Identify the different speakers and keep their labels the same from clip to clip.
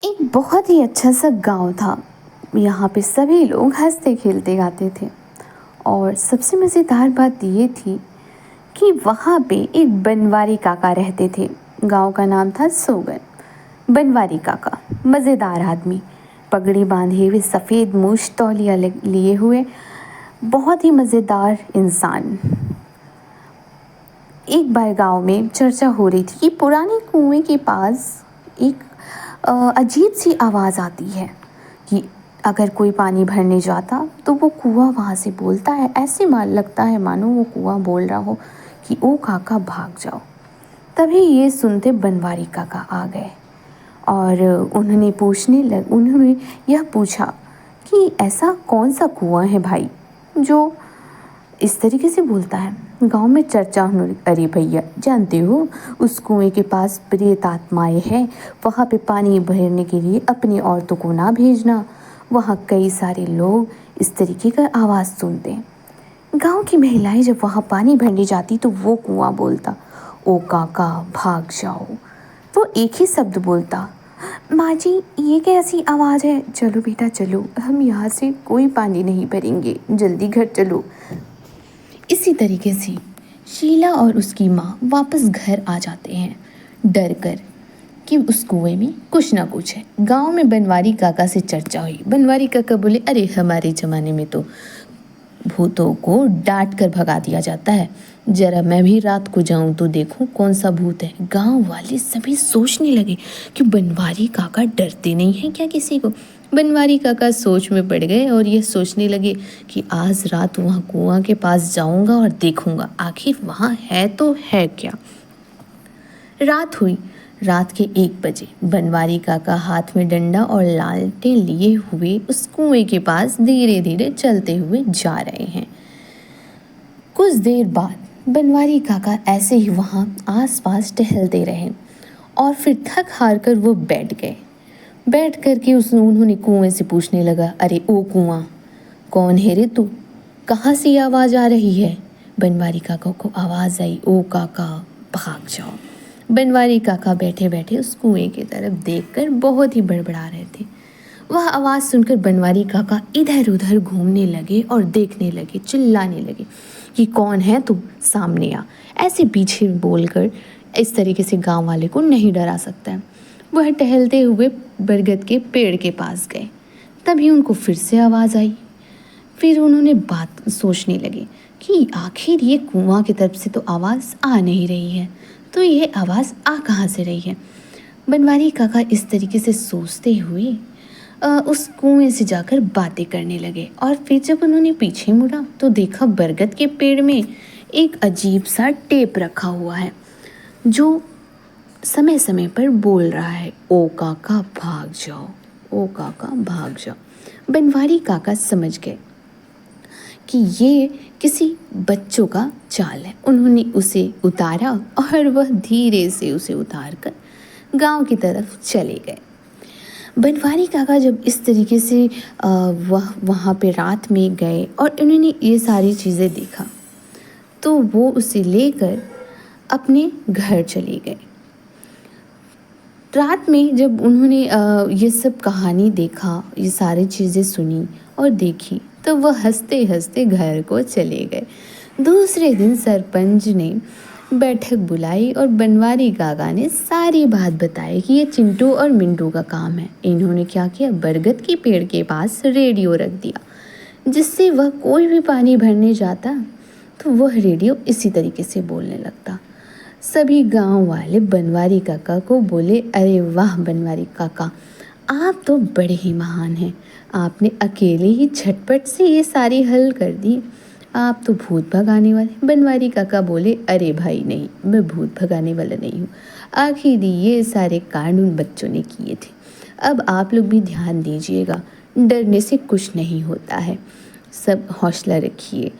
Speaker 1: एक बहुत ही अच्छा सा गांव था। यहाँ पे सभी लोग हंसते खेलते गाते थे। और सबसे मज़ेदार बात ये थी कि वहाँ पे एक बनवारी काका रहते थे। गांव का नाम था सोगन। बनवारी काका मज़ेदार आदमी, पगड़ी बांधे हुए, सफ़ेद मूछ तौलिया लिए हुए, बहुत ही मज़ेदार इंसान। एक बार गांव में चर्चा हो रही थी कि पुराने कुएं के पास एक अजीब सी आवाज़ आती है कि अगर कोई पानी भरने जाता तो वो कुआं वहाँ से बोलता है। ऐसे मान लगता है मानो वो कुआं बोल रहा हो कि ओ काका भाग जाओ। तभी ये सुनते बनवारी काका आ गए और उन्होंने यह पूछा कि ऐसा कौन सा कुआं है भाई जो इस तरीके से बोलता है। गांव में चर्चा होने, अरे भैया जानते हो उस कुएं के पास प्रेत आत्माएं हैं, वहाँ पे पानी भरने के लिए अपनी औरतों को ना भेजना। वहाँ कई सारे लोग इस तरीके का आवाज़ सुनते हैं। गांव की महिलाएं जब वहाँ पानी भरने जाती तो वो कुआं बोलता, ओ काका भाग जाओ। वो एक ही शब्द बोलता, माँ जी ये कैसी आवाज़ है, चलो बेटा चलो, हम यहाँ से कोई पानी नहीं भरेंगे, जल्दी घर चलो। इसी तरीके से शीला और उसकी माँ वापस घर आ जाते हैं, डर कर कि उस कुएं में कुछ ना कुछ है। गांव में बनवारी काका से चर्चा हुई। बनवारी काका बोले, अरे हमारे ज़माने में तो भूतों को डांट कर भगा दिया जाता है, जरा मैं भी रात को जाऊं तो देखूं कौन सा भूत है। गांव वाले सभी सोचने लगे कि बनवारी काका डरते नहीं हैं क्या किसी को। बनवारी काका सोच में पड़ गए और ये सोचने लगे कि आज रात वहाँ कुआं के पास जाऊंगा और देखूंगा आखिर वहाँ है तो है क्या। रात हुई। रात के 1 बजे बनवारी काका हाथ में डंडा और लालटेन लिए हुए उस कुएं के पास धीरे धीरे चलते हुए जा रहे हैं। कुछ देर बाद बनवारी काका ऐसे ही वहाँ आसपास टहलते रहे और फिर थक हार कर वो बैठ गए। बैठ कर के उन्होंने कुएं से पूछने लगा, अरे ओ कुआं, कौन है रे तू, कहाँ से आवाज़ आ रही है। बनवारी काका को आवाज़ आई, ओ काका भाग जाओ। बनवारी काका बैठे बैठे उस कुएं की तरफ देखकर बहुत ही बड़बड़ा रहे थे। वह आवाज़ सुनकर बनवारी काका इधर उधर घूमने लगे और देखने लगे, चिल्लाने लगे कि कौन है तू, सामने आ। ऐसे पीछे बोलकर इस तरीके से गांव वाले को नहीं डरा सकता है। वह टहलते हुए बरगद के पेड़ के पास गए। तभी उनको फिर से आवाज़ आई। फिर उन्होंने बात सोचने लगे कि आखिर ये कुआं की तरफ से तो आवाज़ आ नहीं रही है, तो ये आवाज़ आ कहाँ से रही है। बनवारी काका इस तरीके से सोचते हुए उस कुएं से जाकर बातें करने लगे। और फिर जब उन्होंने पीछे मुड़ा तो देखा बरगद के पेड़ में एक अजीब सा टेप रखा हुआ है जो समय समय पर बोल रहा है, ओ काका भाग जाओ, ओ काका भाग जाओ। बनवारी काका समझ गए कि ये किसी बच्चों का चाल है। उन्होंने उसे उतारा और वह धीरे से उसे उतार कर गाँव की तरफ चले गए। बनवारी काका जब इस तरीके से वह वहाँ पे रात में गए और उन्होंने ये सारी चीज़ें देखा तो वो उसे लेकर अपने घर चले गए। रात में जब उन्होंने ये सब कहानी देखा, ये सारी चीज़ें सुनी और देखी तो वह हंसते हंसते घर को चले गए। दूसरे दिन सरपंच ने बैठक बुलाई और बनवारी काका ने सारी बात बताई कि ये चिंटू और मिंटू का काम है। इन्होंने क्या किया, बरगद के पेड़ के पास रेडियो रख दिया, जिससे वह कोई भी पानी भरने जाता तो वह रेडियो इसी तरीके से बोलने लगता। सभी गांव वाले बनवारी काका को बोले, अरे वाह बनवारी काका, आप तो बड़े ही महान हैं, आपने अकेले ही झटपट से ये सारी हल कर दी, आप तो भूत भगाने वाले। बनवारी काका बोले, अरे भाई नहीं, मैं भूत भगाने वाला नहीं हूँ, आखिर ये सारे कानून बच्चों ने किए थे। अब आप लोग भी ध्यान दीजिएगा, डरने से कुछ नहीं होता है, सब हौसला रखिए।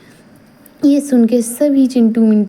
Speaker 1: ये सुन के सभी चिंटू मिंटू